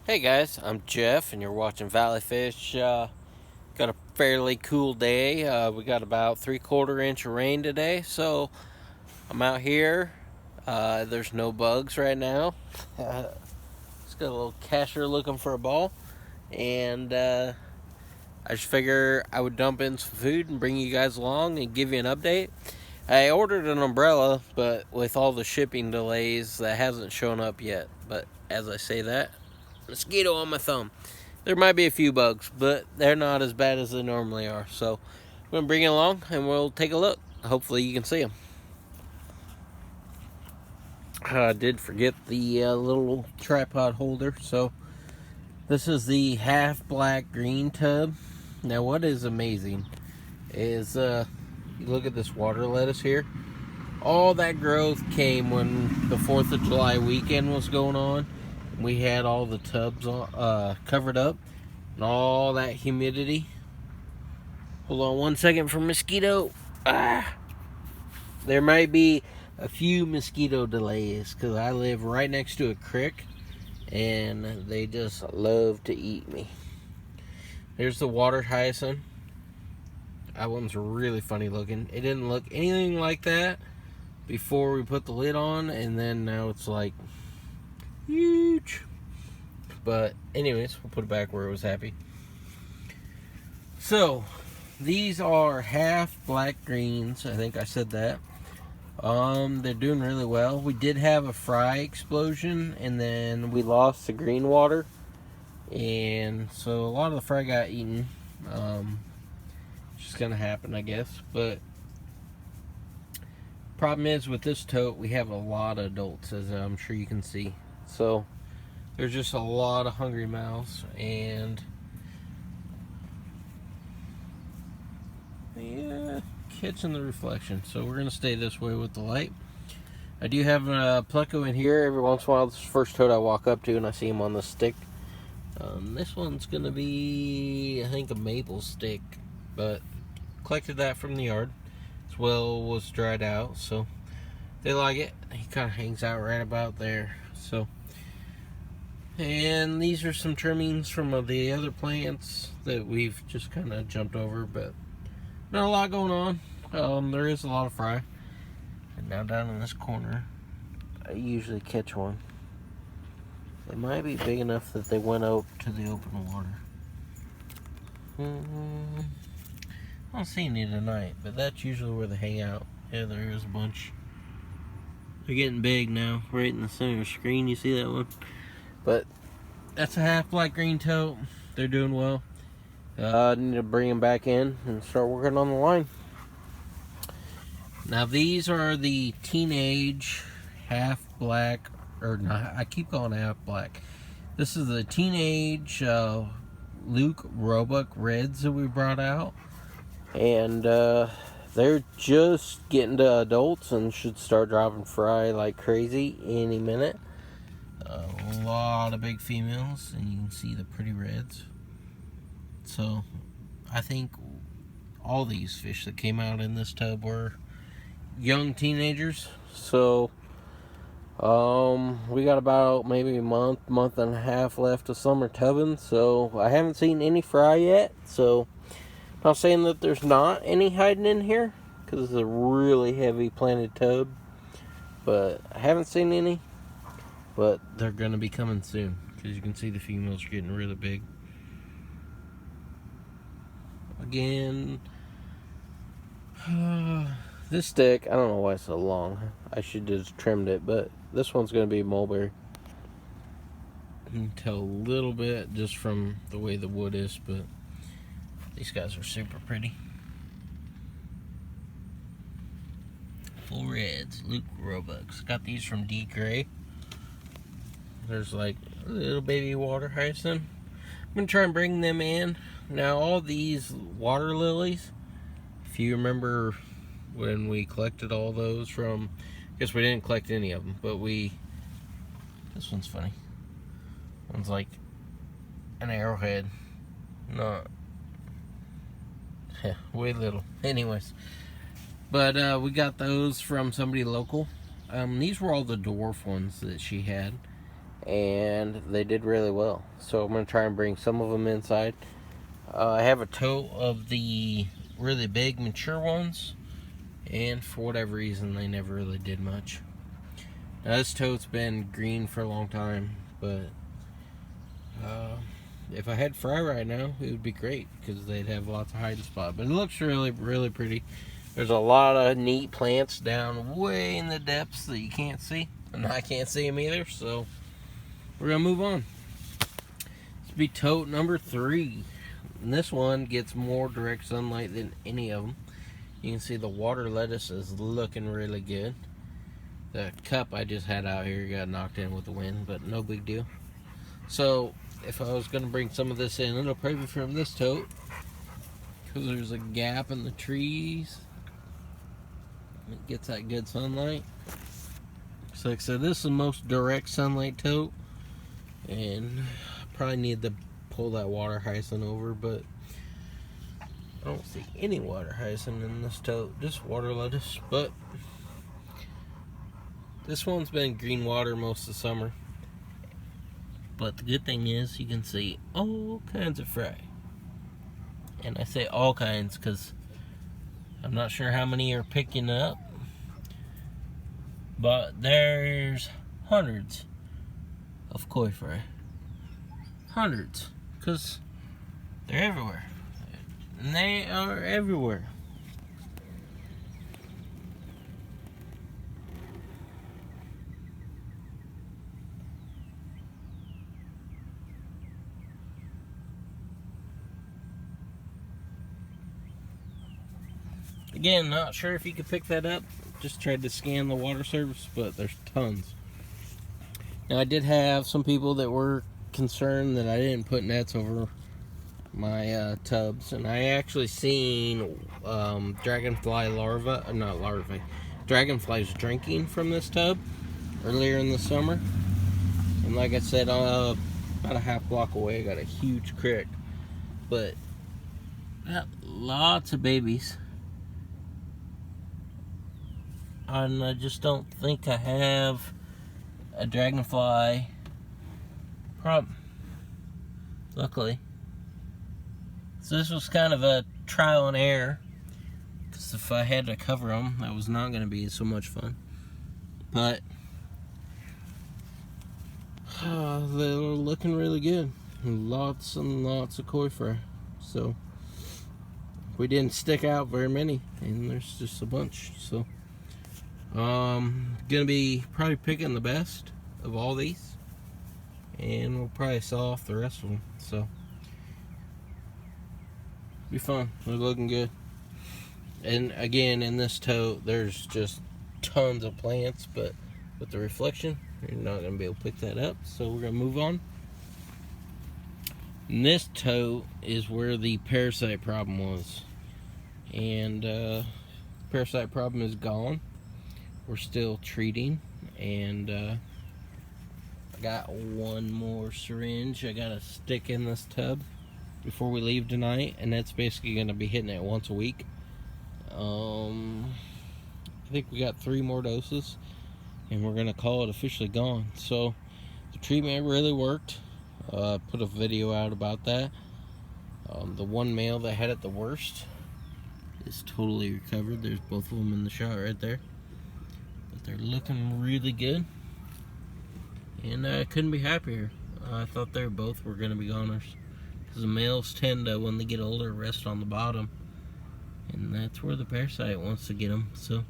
Hey guys, I'm Jeff, and you're watching Valley Fish. Got a fairly cool day. We got about 3/4 inch of rain today, so I'm out here. There's no bugs right now. Just got a little casher looking for a ball, and I just figure I would dump in some food and bring you guys along and give you an update. I ordered an umbrella, but with all the shipping delays, that hasn't shown up yet. But as I say that, mosquito on my thumb. There might be a few bugs, but they're not as bad as they normally are. So I'm going to bring it along and we'll take a look. Hopefully you can see them. I did forget the little tripod holder. So this is the half black green tub. Now what is amazing is you look at this water lettuce here. All that growth came when the 4th of July weekend was going on. We had all the tubs covered up and all that humidity. Hold on 1 second for mosquito. There might be a few mosquito delays because I live right next to a creek and they just love to eat me. There's the water hyacinth. That one's really funny looking. It didn't look anything like that before we put the lid on, and then now it's like huge. But anyways, we'll put it back where it was happy. So these are half black greens. I think I said that. They're doing really well. We did have a fry explosion, and then we lost the green water, and so a lot of the fry got eaten. It's just gonna happen, I guess. But problem is with this tote, we have a lot of adults, as I'm sure you can see. So there's just a lot of hungry mouths, and yeah, catching the reflection. So we're gonna stay this way with the light. I do have a pleco in here. Every once in a while, this is the first toad I walk up to and I see him on the stick. This one's gonna be, I think, a maple stick, but collected that from the yard. This well was dried out, so they like it. He kind of hangs out right about there. So, and these are some trimmings from the other plants that we've just kind of jumped over, but not a lot going on. There is a lot of fry. And now down in this corner, I usually catch one. They might be big enough that they went out to the open water. I don't see any tonight, but that's usually where they hang out. Yeah, there is a bunch. They're getting big now, right in the center of the screen. You see that one? But that's a half black green tote. They're doing well. I need to bring them back in and start working on the line. Now these are the teenage half black, or not, I keep calling it half black. This is the teenage Luke Roebuck reds that we brought out. And they're just getting to adults and should start dropping fry like crazy any minute. A lot of big females, and you can see the pretty reds. So I think all these fish that came out in this tub were young teenagers. So we got about maybe a month and a half left of summer tubbing. So I haven't seen any fry yet. So I'm not saying that there's not any hiding in here, because it's a really heavy planted tub, but I haven't seen any. But they're going to be coming soon, because you can see the females are getting really big. Again, this stick, I don't know why it's so long. I should have just trimmed it, but this one's going to be mulberry. You can tell a little bit just from the way the wood is, but these guys are super pretty. Full reds, Luke Roebucks. Got these from D. Gray. There's like a little baby water hyacinth. I'm going to try and bring them in. Now all these water lilies, if you remember when we collected all those from, I guess we didn't collect any of them, but this one's funny. One's like an arrowhead. Not, way little. Anyways, but we got those from somebody local. These were all the dwarf ones that she had, and they did really well. So I'm going to try and bring some of them inside. I have a tote of the really big mature ones, and for whatever reason they never really did much. Now this tote's been green for a long time, but if I had fry right now, it would be great because they'd have lots of hiding spot. But it looks really, really pretty. There's a lot of neat plants down way in the depths that you can't see, and I can't see them either, so we're gonna move on. This will be tote number 3. And this one gets more direct sunlight than any of them. You can see the water lettuce is looking really good. The cup I just had out here got knocked in with the wind, but no big deal. So if I was going to bring some of this in, it'll probably be from this tote, because there's a gap in the trees. It gets that good sunlight. So like I said, this is the most direct sunlight tote, and I probably need to pull that water hyacinth over, but I don't see any water hyacinth in this tote, just water lettuce. But this one's been green water most of the summer. But the good thing is you can see all kinds of fry. And I say all kinds because I'm not sure how many are picking up, but there's hundreds of koi fry. Hundreds. Because they're everywhere. And they are everywhere. Again, not sure if you could pick that up. Just tried to scan the water surface, but there's tons. Now I did have some people that were concerned that I didn't put nets over my tubs, and I actually seen dragonfly larvae, not larvae, dragonflies drinking from this tub earlier in the summer. And like I said, about a half block away I got a huge creek, but got lots of babies. And I just don't think I have a dragonfly problem, luckily. So this was kind of a trial and error, because if I had to cover them, that was not going to be so much fun. But they're looking really good. Lots and lots of koi fry. So we didn't stick out very many, and there's just a bunch. So gonna be probably picking the best of all these, and we'll probably sell off the rest of them. So be fun. They're looking good. And again, in this tote there's just tons of plants, but with the reflection you're not gonna be able to pick that up. So we're gonna move on. And this tote is where the parasite problem was, and parasite problem is gone. We're still treating, and I got one more syringe I gotta stick in this tub before we leave tonight, and that's basically gonna be hitting it once a week. I think we got 3 more doses, and we're gonna call it officially gone. So the treatment really worked. Put a video out about that. The one male that had it the worst is totally recovered. There's both of them in the shot right there. They're looking really good, and I couldn't be happier. I thought they both were going to be goners, because the males tend to, when they get older, rest on the bottom, and that's where the parasite wants to get them. So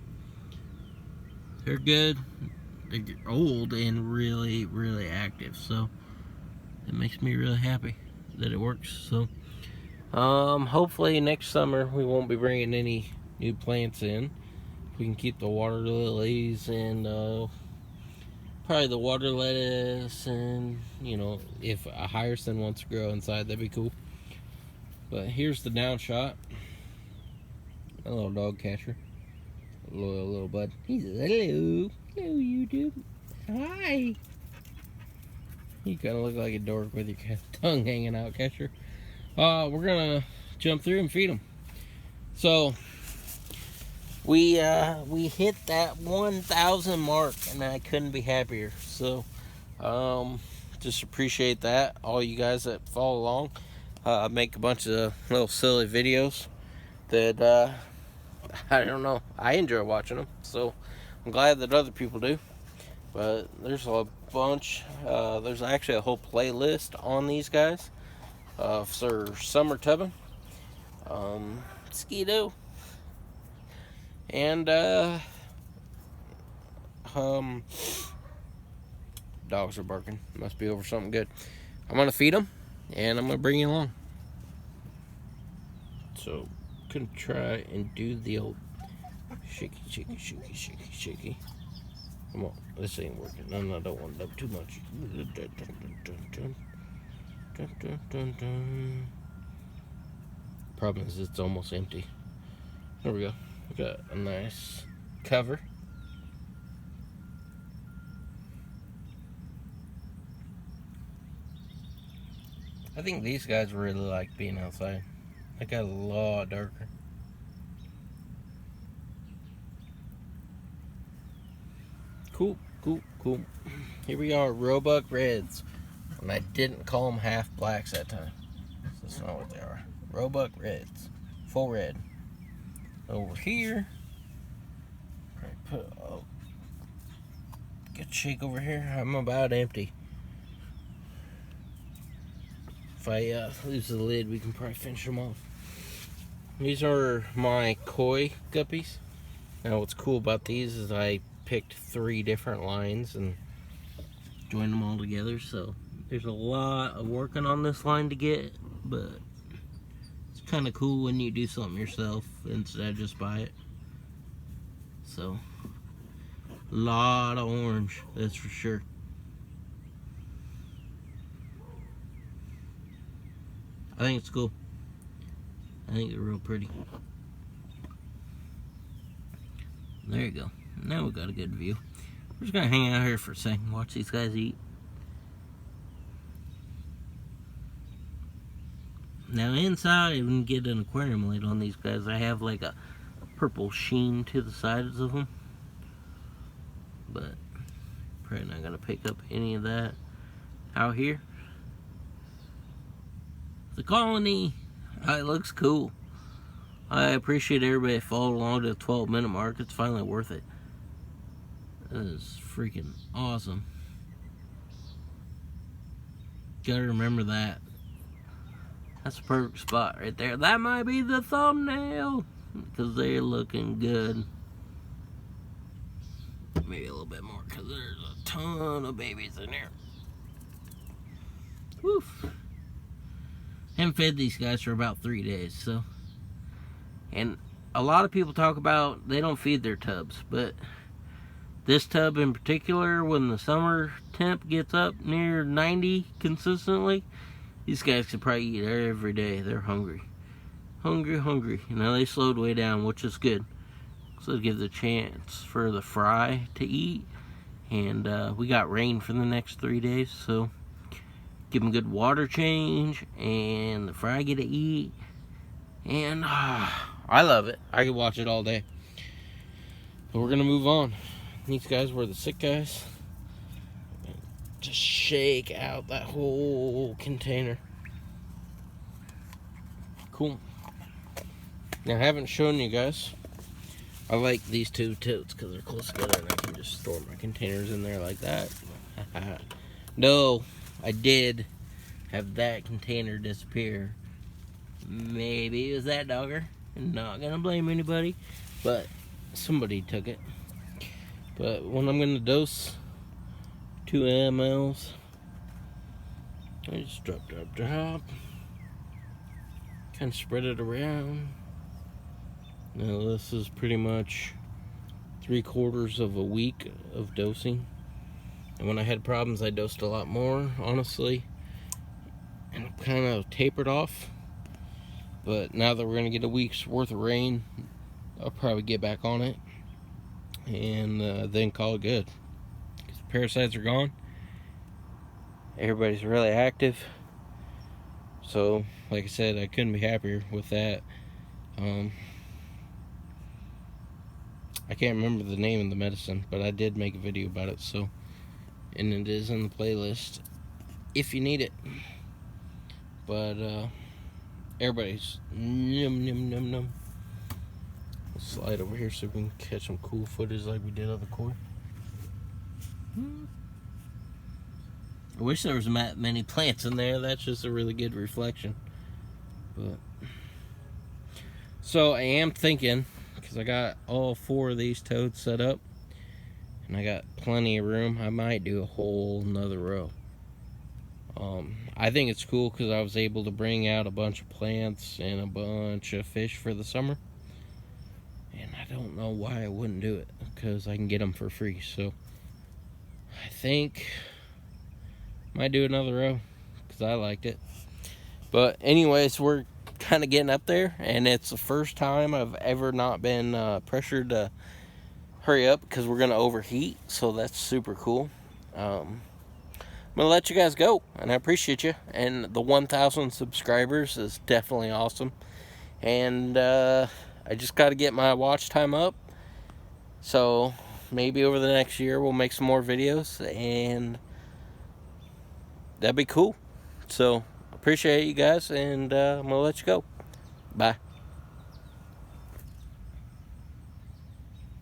they're good. They're old and really, really active. So it makes me really happy that it works. So hopefully next summer we won't be bringing any new plants in. We can keep the water lilies and probably the water lettuce, and you know, if a hyacinth wants to grow inside, that'd be cool. But here's the down shot. A little dog catcher, little bud. He says hello, hello YouTube, hi. You kind of look like a dork with your tongue hanging out, catcher. We're gonna jump through and feed them. So we hit that 1,000 mark, and I couldn't be happier. So Just appreciate that, all you guys that follow along. I make a bunch of little silly videos that I don't know, I enjoy watching them, so I'm glad that other people do. But there's a bunch. There's actually a whole playlist on these guys for summer tubbing. Ski-doo. And um, dogs are barking. Must be over something good. I'm gonna feed them, and I'm gonna bring you along. So, gonna try and do the old shaky, shaky, shaky, shaky, shaky. Come on, this ain't working. No, I don't want to dub too much. Problem is, it's almost empty. There we go. We got a nice cover. I think these guys really like being outside. They got a lot darker. Cool, cool, cool. Here we are, Roebuck Reds. And I didn't call them half blacks that time. That's not what they are. Roebuck Reds. Full red. Over here. Put a good shake over here. I'm about empty. If I lose the lid, we can probably finish them off. These are my koi guppies. Now what's cool about these is I picked 3 different lines and joined them all together. So there's a lot of working on this line to get, but it's kind of cool when you do something yourself instead of just buy it. So, a lot of orange, that's for sure. I think it's cool. I think they're real pretty. There you go. Now we got a good view. We're just gonna hang out here for a second, watch these guys eat. Now inside, when you get an aquarium lid on these guys, I have like a purple sheen to the sides of them. But probably not gonna pick up any of that out here. The colony, it looks cool. I appreciate everybody following along to the 12-minute mark. It's finally worth it. That is freaking awesome. Gotta remember that. That's a perfect spot right there. That might be the thumbnail because they're looking good. Maybe a little bit more because there's a ton of babies in there. Woof. Haven't fed these guys for about 3 days, so. And a lot of people talk about they don't feed their tubs, but this tub in particular, when the summer temp gets up near 90 consistently, these guys could probably eat every day. They're hungry. Hungry, hungry. Now they slowed way down, which is good. So it gives a chance for the fry to eat. And we got rain for the next 3 days, so give them a good water change, and the fry get to eat. And I love it. I could watch it all day. But we're gonna move on. These guys were the sick guys. Just shake out that whole container. Cool. Now I haven't shown you guys. I like these 2 totes because they're close together and I can just store my containers in there like that. No, I did have that container disappear. Maybe it was that dogger. I'm not gonna blame anybody, but somebody took it. But when I'm gonna dose 2 mLs, I just drop. Kind of spread it around. Now this is pretty much 3/4 of a week of dosing. And when I had problems, I dosed a lot more, honestly. And kind of tapered off. But now that we're going to get a week's worth of rain, I'll probably get back on it. And then call it good. Because parasites are gone. Everybody's really active. So, like I said, I couldn't be happier with that. I can't remember the name of the medicine, but I did make a video about it. So, and it is in the playlist if you need it. But everybody's num. We'll slide over here so we can catch some cool footage like we did of the koi. I wish there was many plants in there. That's just a really good reflection. But so I am thinking, because I got all 4 of these toads set up and I got plenty of room, I might do a whole nother row. I think it's cool because I was able to bring out a bunch of plants and a bunch of fish for the summer. And I don't know why I wouldn't do it, because I can get them for free. So I think I might do another row because I liked it. But anyways, we're kind of getting up there, and it's the first time I've ever not been pressured to hurry up because we're going to overheat. So that's super cool. I'm going to let you guys go, and I appreciate you. And the 1,000 subscribers is definitely awesome. And I just got to get my watch time up. So maybe over the next year we'll make some more videos, and that'd be cool. So appreciate you guys, and I'm going to let you go. Bye.